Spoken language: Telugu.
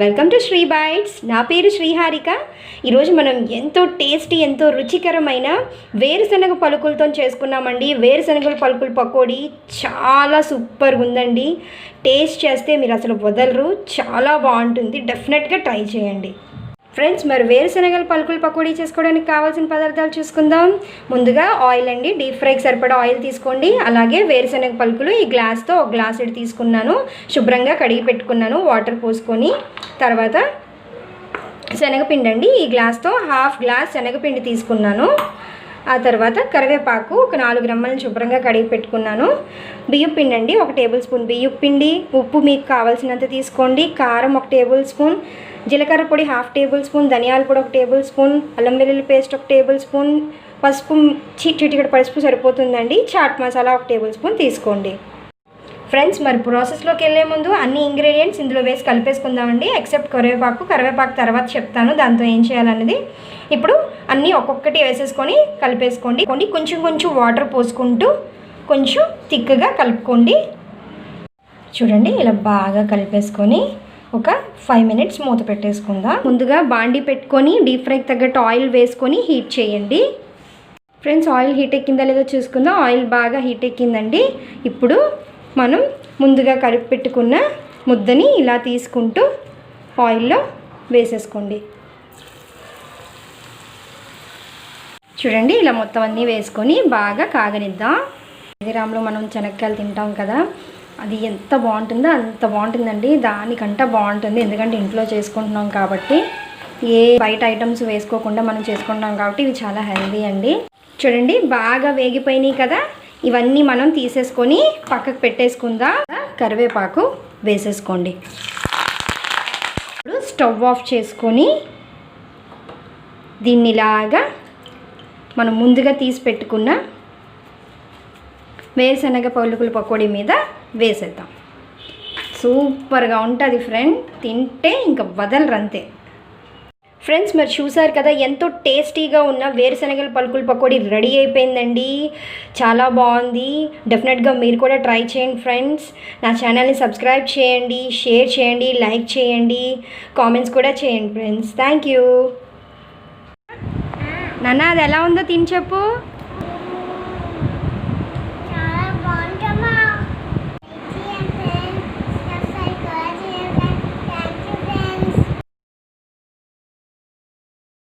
Welcome to Shri bytes. నా పేరు శ్రీహారిక. ఈరోజు మనం ఎంతో టేస్టీ, ఎంతో రుచికరమైన వేరుశనగ పలుకులతో చేసుకున్నామండి. వేరుశనగల పలుకుల పకోడీ చాలా సూపర్గా ఉందండి. టేస్ట్ చేస్తే మీరు అసలు వదలరు, చాలా బాగుంటుంది. డెఫినెట్గా ట్రై చేయండి ఫ్రెండ్స్. మరి వేరుశనగల పలుకుల పకోడీ చేసుకోవడానికి కావాల్సిన పదార్థాలు చూసుకుందాం. ముందుగా ఆయిల్ అండి, డీప్ ఫ్రైకి సరిపడా ఆయిల్ తీసుకోండి. అలాగే వేరుశనగ పలుకులు ఈ గ్లాస్తో ఒక గ్లాస్ తీసుకున్నాను, శుభ్రంగా కడిగి పెట్టుకున్నాను వాటర్ పోసుకొని. తర్వాత శనగపిండి అండి, ఈ గ్లాస్తో హాఫ్ గ్లాస్ శనగపిండి తీసుకున్నాను. ఆ తర్వాత కరివేపాకు ఒక 4 రెమ్మలను శుభ్రంగా కడిగి పెట్టుకున్నాను. బియ్యం పిండి అండి, 1 టేబుల్ స్పూన్ బియ్యం పిండి. ఉప్పు మీకు కావాల్సినంత తీసుకోండి. కారం 1 టేబుల్ స్పూన్, జీలకర్ర పొడి 1/2 టేబుల్ స్పూన్, ధనియాల పొడి 1 టేబుల్ స్పూన్, అల్లం వెల్లుల్లి పేస్ట్ 1 టేబుల్ స్పూన్, పసుపు చిటికెడు పసుపు సరిపోతుందండి. చాట్ మసాలా 1 టేబుల్ స్పూన్ తీసుకోండి ఫ్రెండ్స్. మరి ప్రాసెస్లోకి వెళ్ళే ముందు అన్ని ఇంగ్రీడియంట్స్ ఇందులో వేసి కలిపేసుకుందామండి, ఎక్సెప్ట్ కరివేపాకు తర్వాత చెప్తాను దాంతో ఏం చేయాలనేది. ఇప్పుడు అన్నీ ఒక్కొక్కటి వేసేసుకొని కలిపేసుకోండి. కొంచెం వాటర్ పోసుకుంటూ కొంచెం థిక్గా కలుపుకోండి. చూడండి, ఇలా బాగా కలిపేసుకొని ఒక 5 మినిట్స్ మూత పెట్టేసుకుందాం. ముందుగా బాండీ పెట్టుకొని డీప్ ఫ్రైకి తగ్గట్టు ఆయిల్ వేసుకొని హీట్ చేయండి ఫ్రెండ్స్. ఆయిల్ హీట్ ఎక్కిందా లేదో చూసుకుందాం. ఆయిల్ బాగా హీట్ ఎక్కిందండి. ఇప్పుడు మనం ముందుగా కలిపి పెట్టుకున్న ముద్దని ఇలా తీసుకుంటూ ఆయిల్లో వేసేసుకోండి. చూడండి, ఇలా మొత్తం అన్నీ వేసుకొని బాగా కాగనిద్దాం. హల్దీరామ్లో మనం శనక్కాయలు తింటాం కదా, అది ఎంత బాగుంటుందో అంత బాగుంటుందండి. దానికంటే బాగుంటుంది, ఎందుకంటే ఇంట్లో చేసుకుంటున్నాం కాబట్టి. ఏ బయట ఐటమ్స్ వేసుకోకుండా మనం చేసుకుంటున్నాం కాబట్టి ఇవి చాలా హెల్దీ అండి. చూడండి, బాగా వేగిపోయినాయి కదా, ఇవన్నీ మనం తీసేసుకొని పక్కకు పెట్టేసుకుందాం. కరివేపాకు వేసేసుకోండి. ఇప్పుడు స్టవ్ ఆఫ్ చేసుకొని దీన్నిలాగా మనం ముందుగా తీసి పెట్టుకున్న వేరుశనగ పలుకుల పకోడీ మీద వేసేద్దాం. సూపర్గా ఉంటుంది ఫ్రెండ్, తింటే ఇంకా వదలరు అంతే. ఫ్రెండ్స్, మరి చూసారు కదా, ఎంతో టేస్టీగా ఉన్న వేరుశనగల పలుకుల పకోడీ రెడీ అయిపోయిందండి. చాలా బాగుంది. డెఫినెట్గా మీరు కూడా ట్రై చేయండి ఫ్రెండ్స్. నా ఛానల్ని సబ్స్క్రైబ్ చేయండి, షేర్ చేయండి, లైక్ చేయండి, కామెంట్స్ కూడా చేయండి ఫ్రెండ్స్. Thank you. నాన్న, అది ఎలా ఉందో తిని చెప్పు.